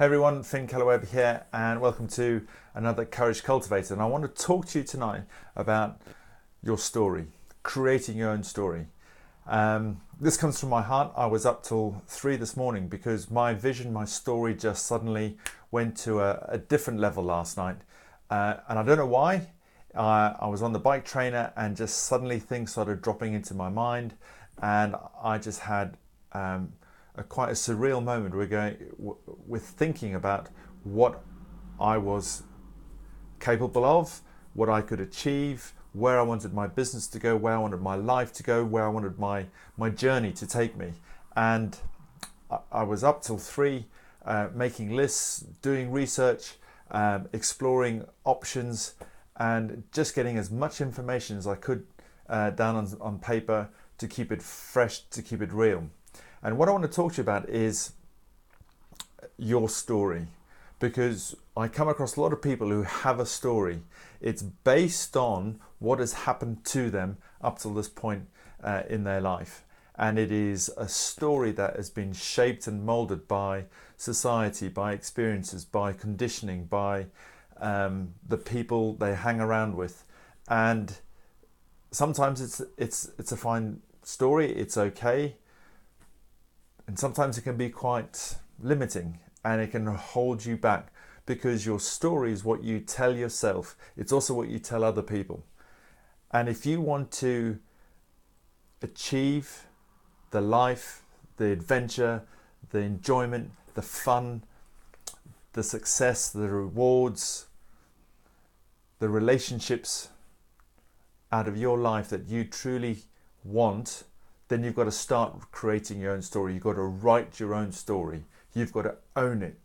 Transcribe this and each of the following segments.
Hey everyone, Kellow-Webb here, and welcome to another Courage Cultivator. And I want to talk to you tonight about your story, creating your own story. This comes from my heart. I was up till 3 this morning because my vision, my story just suddenly went to a different level last night. And I don't know why. I was on the bike trainer and just suddenly things started dropping into my mind, and I just had quite a surreal moment. With thinking about what I was capable of, what I could achieve, where I wanted my business to go, where I wanted my life to go, where I wanted my journey to take me. And I was up till 3 making lists, doing research, exploring options, and just getting as much information as I could down on paper to keep it fresh, to keep it real. And what I want to talk to you about is your story, because I come across a lot of people who have a story. It's based on what has happened to them up till this point in their life. And it is a story that has been shaped and molded by society, by experiences, by conditioning, by the people they hang around with. And sometimes it's a fine story, it's okay. And sometimes it can be quite limiting and it can hold you back, because your story is what you tell yourself. It's also what you tell other people. And if you want to achieve the life, the adventure, the enjoyment, the fun, the success, the rewards, the relationships out of your life that you truly want, then you've got to start creating your own story. You've got to write your own story. You've got to own it.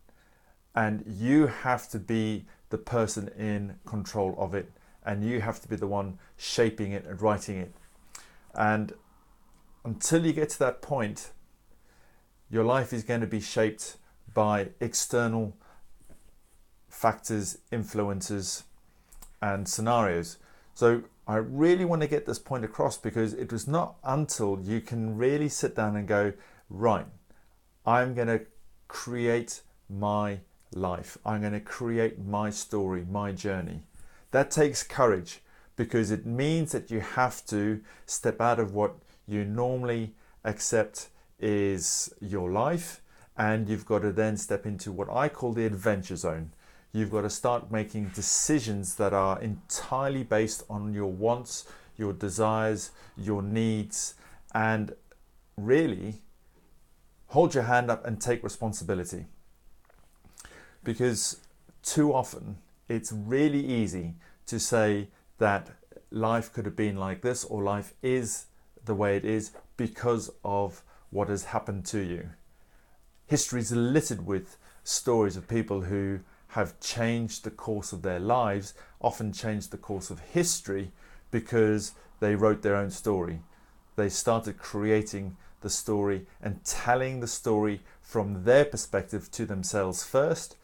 And you have to be the person in control of it. And you have to be the one shaping it and writing it. And until you get to that point, your life is going to be shaped by external factors, influences, and scenarios. So I really want to get this point across, because it was not until you can really sit down and go, right, I'm going to create my life. I'm going to create my story, my journey. That takes courage, because it means that you have to step out of what you normally accept is your life, and you've got to then step into what I call the adventure zone. You've got to start making decisions that are entirely based on your wants, your desires, your needs, and really hold your hand up and take responsibility. Because too often it's really easy to say that life could have been like this, or life is the way it is because of what has happened to you. History is littered with stories of people who have changed the course of their lives, often changed the course of history, because they wrote their own story. They started creating the story and telling the story from their perspective to themselves first,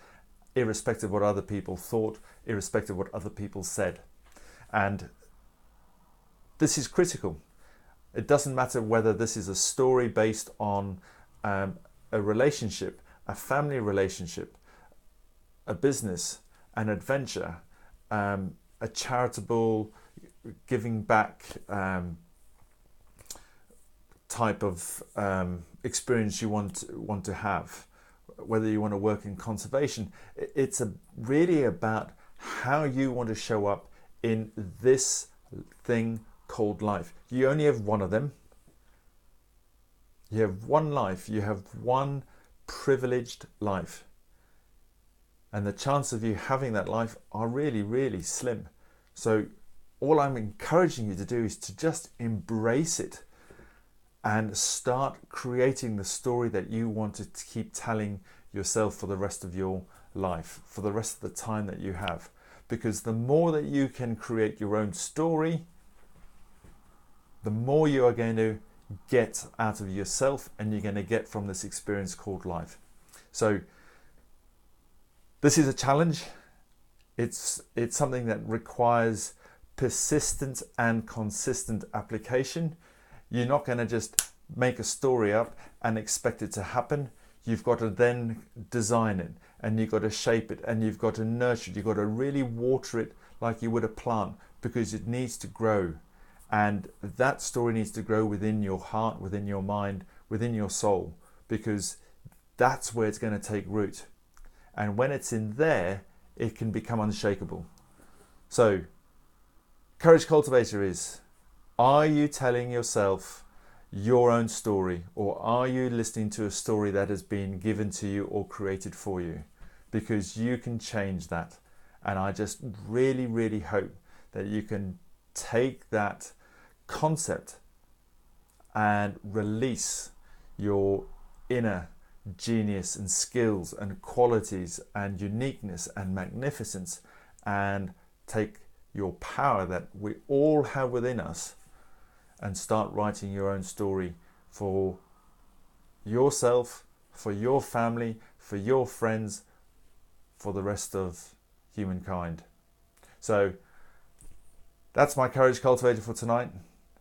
irrespective of what other people thought, irrespective of what other people said. And this is critical. It doesn't matter whether this is a story based on a relationship, a family relationship, a business, an adventure, a charitable giving back type of experience you want to have, whether you want to work in conservation. It's really about how you want to show up in this thing called life. You only have one of them. You have one life. You have one privileged life. And the chance of you having that life are really, really slim. So all I'm encouraging you to do is to just embrace it and start creating the story that you want to keep telling yourself for the rest of your life, for the rest of the time that you have. Because the more that you can create your own story, the more you are going to get out of yourself, and you're going to get from this experience called life. So this is a challenge. It's something that requires persistent and consistent application. You're not going to just make a story up and expect it to happen. You've got to then design it and you've got to shape it, and you've got to nurture it. You've got to really water it like you would a plant, because it needs to grow. And that story needs to grow within your heart, within your mind, within your soul, because that's where it's going to take root. And when it's in there, it can become unshakable. So, Courage Cultivator is, are you telling yourself your own story, or are you listening to a story that has been given to you or created for you? Because you can change that. And I just really, really hope that you can take that concept and release your inner genius and skills and qualities and uniqueness and magnificence, and take your power that we all have within us and start writing your own story for yourself, for your family, for your friends, for the rest of humankind. So that's my Courage Cultivator for tonight.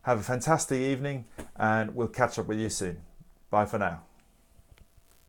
Have a fantastic evening, and we'll catch up with you soon. Bye for now.